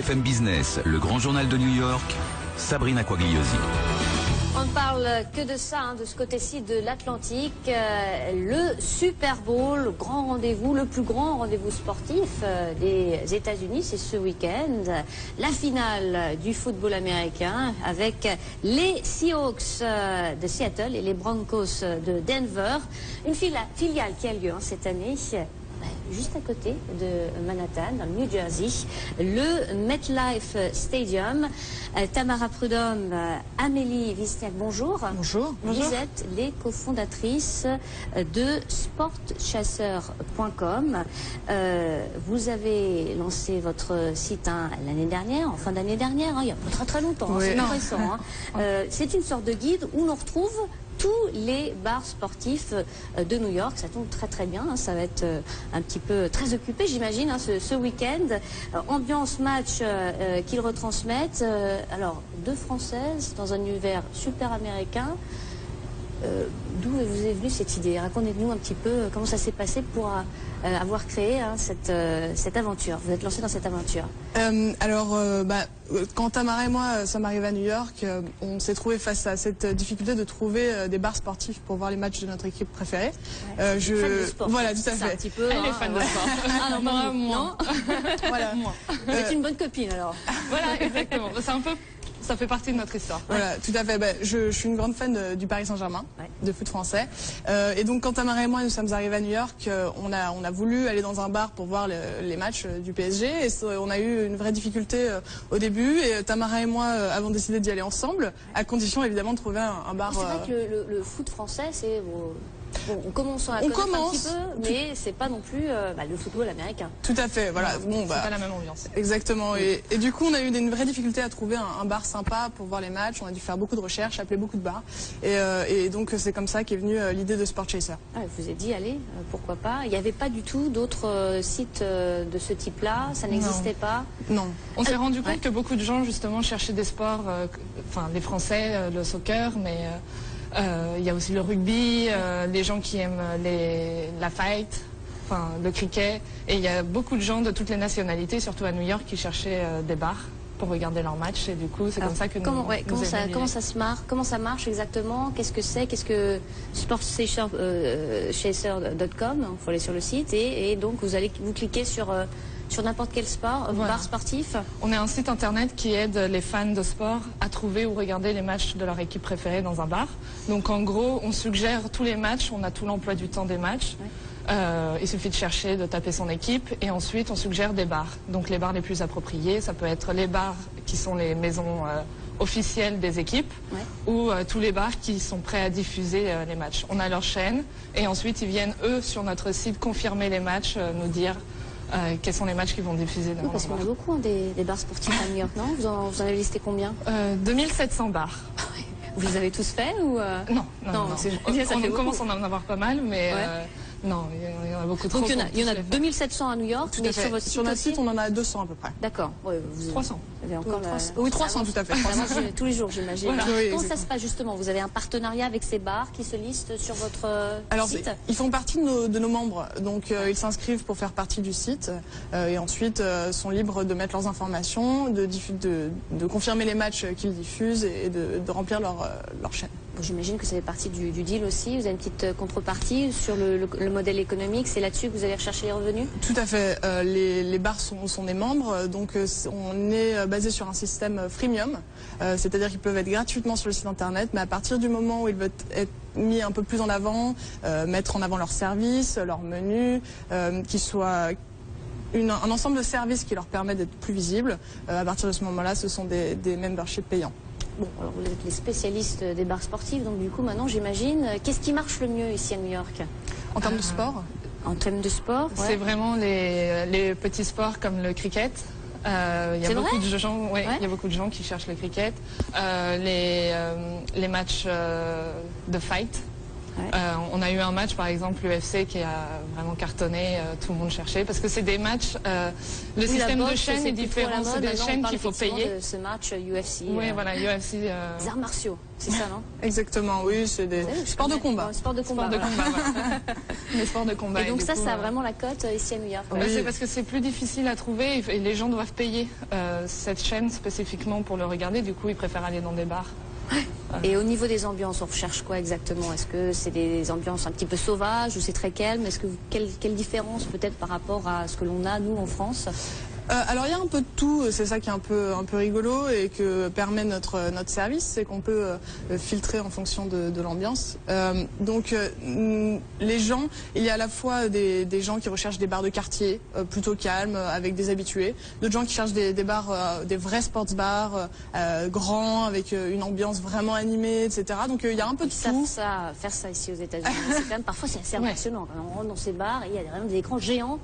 BFM Business, le grand journal de New York, Sabrina Quagliosi. On ne parle que de ça, de ce côté-ci de l'Atlantique. Le Super Bowl, le grand rendez-vous, le plus grand rendez-vous sportif des États-Unis, c'est ce week-end. La finale du football américain avec les Seahawks de Seattle et les Broncos de Denver. Une filiale qui a lieu cette année. Juste à côté de Manhattan, dans le New Jersey, le MetLife Stadium. Tamara Prudhomme, Amélie Wisniak, bonjour. Bonjour. Vous êtes les cofondatrices de sportchasseur.com. Vous avez lancé votre site l'année dernière, en fin d'année dernière, il y a pas très très longtemps, oui. C'est récent. C'est une sorte de guide où l'on retrouve tous les bars sportifs de New York. Ça tombe très très bien, ça va être un petit peu très occupé j'imagine ce week-end. Ambiance match qu'ils retransmettent. Alors, deux Françaises dans un univers super américain. D'où vous est venue cette idée? Racontez-nous un petit peu comment ça s'est passé pour avoir créé cette aventure. Vous êtes lancé dans cette aventure. Quand Tamara et moi sommes arrivés à New York, on s'est trouvé face à cette difficulté de trouver des bars sportifs pour voir les matchs de notre équipe préférée. Fan de sport. Voilà, tout à fait. Un petit peu. Elle est fan de sport. Ah non, moi. Voilà. Vous êtes une bonne copine alors. Voilà, exactement. Ça fait partie de notre histoire. Voilà, tout à fait. Je suis une grande fan du Paris Saint-Germain, de foot français. Et donc, quand Tamara et moi nous sommes arrivés à New York, on a voulu aller dans un bar pour voir les matchs du PSG. Et on a eu une vraie difficulté au début. Et Tamara et moi avons décidé d'y aller ensemble, à condition évidemment de trouver un bar. C'est vrai que le foot français, c'est... Bon, on commence à connaître un petit peu, mais c'est pas non plus le football américain. Tout à fait, voilà. C'est pas la même ambiance. Exactement. Et du coup, on a eu une vraie difficulté à trouver un bar sympa pour voir les matchs. On a dû faire beaucoup de recherches, appeler beaucoup de bars. Et donc, c'est comme ça qu'est venue l'idée de Sport Chaser. Je vous ai dit, allez, pourquoi pas. Il n'y avait pas du tout d'autres sites de ce type-là. Ça n'existait pas. Non. On s'est rendu compte que beaucoup de gens, justement, cherchaient des sports, les Français, le soccer, mais... il y a aussi le rugby, les gens qui aiment la fight, le cricket. Et il y a beaucoup de gens de toutes les nationalités, surtout à New York, qui cherchaient des bars pour regarder leurs matchs. Et du coup, c'est comme ça que comment ça marche exactement? Qu'est-ce que c'est? Qu'est-ce que sportchaser.com? Il faut aller sur le site et donc vous cliquez sur n'importe quel sport, bar sportif. On est un site internet qui aide les fans de sport à trouver ou regarder les matchs de leur équipe préférée dans un bar. Donc en gros, on suggère tous les matchs, on a tout l'emploi du temps des matchs. Il suffit de chercher, de taper son équipe et ensuite on suggère des bars. Donc les bars les plus appropriés, ça peut être les bars qui sont les maisons officielles des équipes ou tous les bars qui sont prêts à diffuser les matchs. On a leur chaîne et ensuite ils viennent eux sur notre site confirmer les matchs, nous dire quels sont les matchs qu'ils vont diffuser. Parce qu'on a beaucoup des bars sportifs à New York, non? Vous en avez listé combien? 2700 bars. Vous les avez tous faits ou Non. On commence à en avoir pas mal, mais non, il y en a beaucoup trop. Donc il y en a 2700 à New York, mais sur notre site, on en a 200 à peu près. D'accord. 300. Vous avez encore Oui, 300 tout à fait. Tous les jours, j'imagine. Voilà. Comment ça se passe justement? Vous avez un partenariat avec ces bars qui se listent sur votre site? Ils font partie de nos membres, donc ils s'inscrivent pour faire partie du site et ensuite sont libres de mettre leurs informations, de confirmer les matchs qu'ils diffusent et de remplir leur chaîne. J'imagine que ça fait partie du deal aussi. Vous avez une petite contrepartie sur le modèle économique. C'est là-dessus que vous allez rechercher les revenus? Tout à fait. Les bars sont des membres, donc on est basé sur un système freemium, c'est-à-dire qu'ils peuvent être gratuitement sur le site internet, mais à partir du moment où ils veulent être mis un peu plus en avant, mettre en avant leurs services, leurs menus, qu'ils soient un ensemble de services qui leur permet d'être plus visibles, à partir de ce moment-là, ce sont des memberships payants. Bon, alors vous êtes les spécialistes des bars sportifs, donc du coup maintenant j'imagine, qu'est-ce qui marche le mieux ici à New York? En termes de sport? En termes de sport, c'est vraiment les petits sports comme le cricket. Il y a beaucoup de gens, il y a beaucoup de gens qui cherchent le cricket. Les matchs de fight. Ouais. On a eu un match, par exemple, l'UFC qui a vraiment cartonné, tout le monde cherchait, parce que c'est des matchs, le système de chaîne est différent, c'est des chaînes qu'il faut payer. De ce match UFC. Oui, voilà, UFC. Des arts martiaux, c'est ça, non? Exactement, oui, c'est des sports de combat. Sport de combat. Sport de combat, voilà. Les sports de combat. Et donc du ça, coup, ça a vraiment la cote ici à New York. Bah, c'est parce que c'est plus difficile à trouver et les gens doivent payer cette chaîne spécifiquement pour le regarder. Du coup, ils préfèrent aller dans des bars. Et au niveau des ambiances, on recherche quoi exactement? Est-ce que c'est des ambiances un petit peu sauvages ou c'est très calme? Est-ce que quelle différence peut-être par rapport à ce que l'on a nous en France? Alors il y a un peu de tout, c'est ça qui est un peu rigolo et que permet notre service, c'est qu'on peut filtrer en fonction de l'ambiance. Donc les gens, il y a à la fois des gens qui recherchent des bars de quartier plutôt calmes avec des habitués, d'autres gens qui cherchent des bars, des vrais sports bars grands avec une ambiance vraiment animée, etc. Donc il y a un peu de tout. Faire ça ici aux États-Unis, c'est quand même parfois c'est assez impressionnant. On rentre dans ces bars et il y a vraiment des écrans géants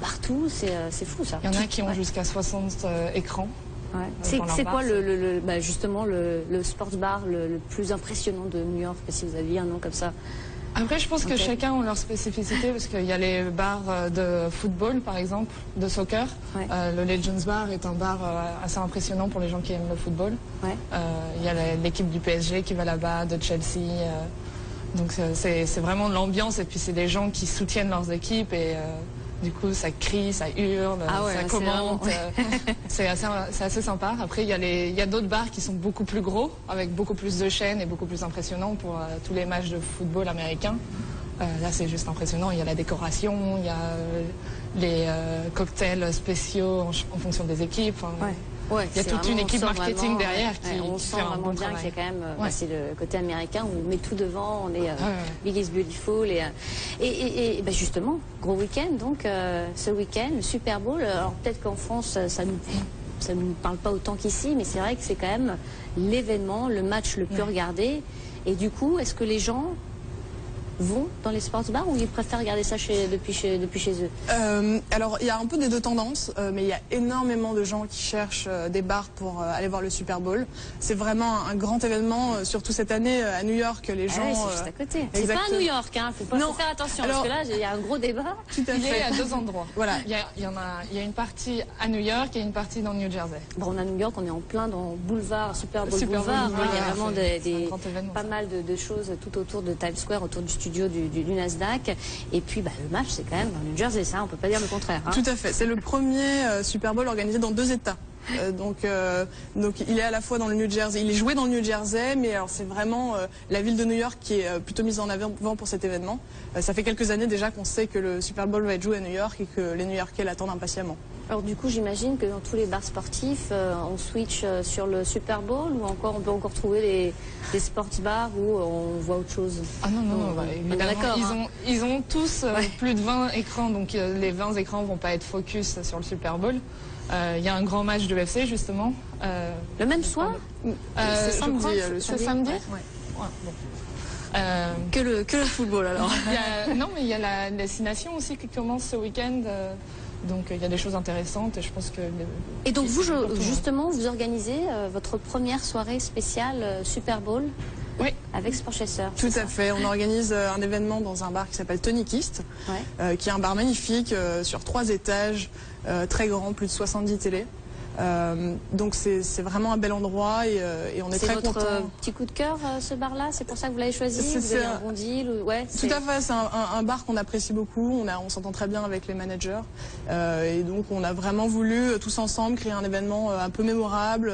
partout, c'est fou ça. Il y en a qui ont jusqu'à 60 écrans. Ouais. C'est quoi justement le sports bar le plus impressionnant de New York, si vous aviez un nom comme ça? Après, je pense que chacun a leur spécificité, parce qu'il y a les bars de football, par exemple, de soccer. Ouais. Le Legends Bar est un bar assez impressionnant pour les gens qui aiment le football. Ouais. Il y a l'équipe du PSG qui va là-bas, de Chelsea. Donc c'est vraiment de l'ambiance, et puis c'est des gens qui soutiennent leurs équipes, et du coup ça crie, ça hurle, ça commente. C'est assez sympa. Après, il y a d'autres bars qui sont beaucoup plus gros, avec beaucoup plus de chaînes et beaucoup plus impressionnants pour tous les matchs de football américain. Là, c'est juste impressionnant. Il y a la décoration, il y a les cocktails spéciaux en fonction des équipes. Ouais, il y a toute une équipe marketing derrière qui on fait sent un vraiment bon bien travail. qu'il y a quand même, c'est le côté américain où on met tout devant, on est Big is Beautiful et justement, gros week-end donc ce week-end, le Super Bowl. Alors peut-être qu'en France ça nous parle pas autant qu'ici, mais c'est vrai que c'est quand même l'événement, le match le plus regardé. Et du coup, est-ce que les gens vont dans les sports bars ou ils préfèrent regarder ça depuis chez eux? Alors il y a un peu des deux tendances, mais il y a énormément de gens qui cherchent des bars pour aller voir le Super Bowl. C'est vraiment un grand événement, surtout cette année à New York. Les gens. C'est juste à côté. C'est pas à New York, hein. Faut faire attention parce que là il y a un gros débat. Tout à fait. Il est à deux endroits. Voilà. Il y a une partie à New York et une partie dans New Jersey. Bon, on a New York, on est en plein dans Boulevard, Super Bowl Boulevard. Il y a vraiment pas mal de choses tout autour de Times Square, autour du studio du Nasdaq. Et puis le match, c'est quand même dans New Jersey, ça, on peut pas dire le contraire. Hein. Tout à fait. C'est le premier Super Bowl organisé dans 2 États. Donc il est à la fois dans le New Jersey, il est joué dans le New Jersey, mais alors c'est vraiment la ville de New York qui est plutôt mise en avant pour cet événement. Ça fait quelques années déjà qu'on sait que le Super Bowl va être joué à New York et que les New-Yorkais l'attendent impatiemment. Alors du coup, j'imagine que dans tous les bars sportifs, on switch sur le Super Bowl ou encore on peut encore trouver des sports bars où on voit autre chose. Ah non, évidemment, ils ont tous plus de 20 écrans, donc les 20 écrans vont pas être focus sur le Super Bowl. Il y a un grand match de l'UFC justement. Le même soir? C'est samedi. C'est samedi. Que le football alors. Non, mais il y a la destination aussi qui commence ce week-end. Donc il y a des choses intéressantes et je pense que... Et donc vous, justement, vous organisez votre première soirée spéciale Super Bowl? Oui. Avec Sportchaser. Tout à fait. On organise un événement dans un bar qui s'appelle Tony Kist, qui est un bar magnifique sur 3 étages, très grand, plus de 70 télés. Donc c'est vraiment un bel endroit et on est très content. C'est votre petit coup de cœur, ce bar-là? C'est pour ça que vous l'avez choisi? Vous avez un bon deal? Tout à fait, c'est un bar qu'on apprécie beaucoup, on s'entend très bien avec les managers et donc on a vraiment voulu tous ensemble créer un événement un peu mémorable,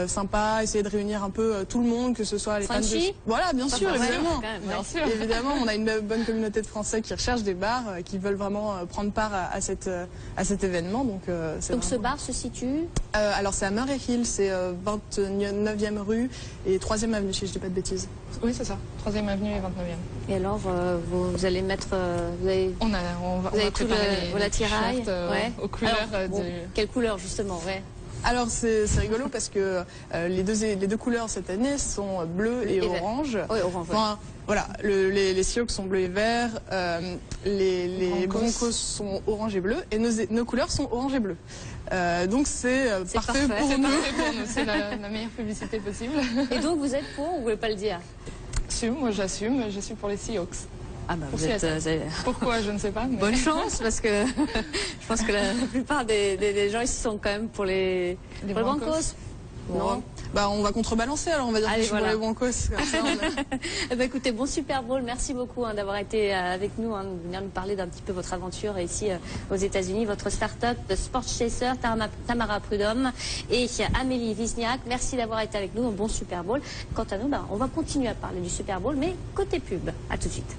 sympa, essayer de réunir un peu tout le monde, que ce soit les fans de... Voilà, bien sûr, évidemment. Bien sûr. Évidemment, on a une bonne communauté de Français qui recherchent des bars, qui veulent vraiment prendre part à cet événement. Donc ce bar se situe? Alors c'est à Murray Hill, c'est 29e rue et 3e avenue, si je dis pas de bêtises. Oui, c'est ça, 3e avenue et 29e. Et alors, vous allez mettre... Vous avez tout l'attirail aux couleurs Quelle couleur, justement? Alors c'est rigolo parce que les deux couleurs cette année sont bleu et orange. Oui, orange. Enfin, voilà, les Seahawks sont bleus et verts, les Broncos sont orange et bleu et nos couleurs sont orange et bleu. Donc c'est parfait pour nous. C'est la meilleure publicité possible. Et donc vous êtes pour ou vous voulez pas le dire? j'assume, je suis pour les Seahawks. Ah bah, Pour vous êtes, Seattle. Pourquoi, je ne sais pas. Mais... bonne chance, parce que je pense que la plupart des gens ici sont quand même pour les Broncos. Non. Bah, on va contrebalancer, alors on va dire que Allez, je suis pour voilà. les Broncos. Comme ça, Eh ben, écoutez, bon Super Bowl, merci beaucoup d'avoir été avec nous, de venir nous parler d'un petit peu votre aventure ici aux États-Unis, votre start-up de Sport Chaser, Tamara Prudhomme et Amélie Wisniak. Merci d'avoir été avec nous, un bon Super Bowl. Quant à nous, on va continuer à parler du Super Bowl, mais côté pub. À tout de suite.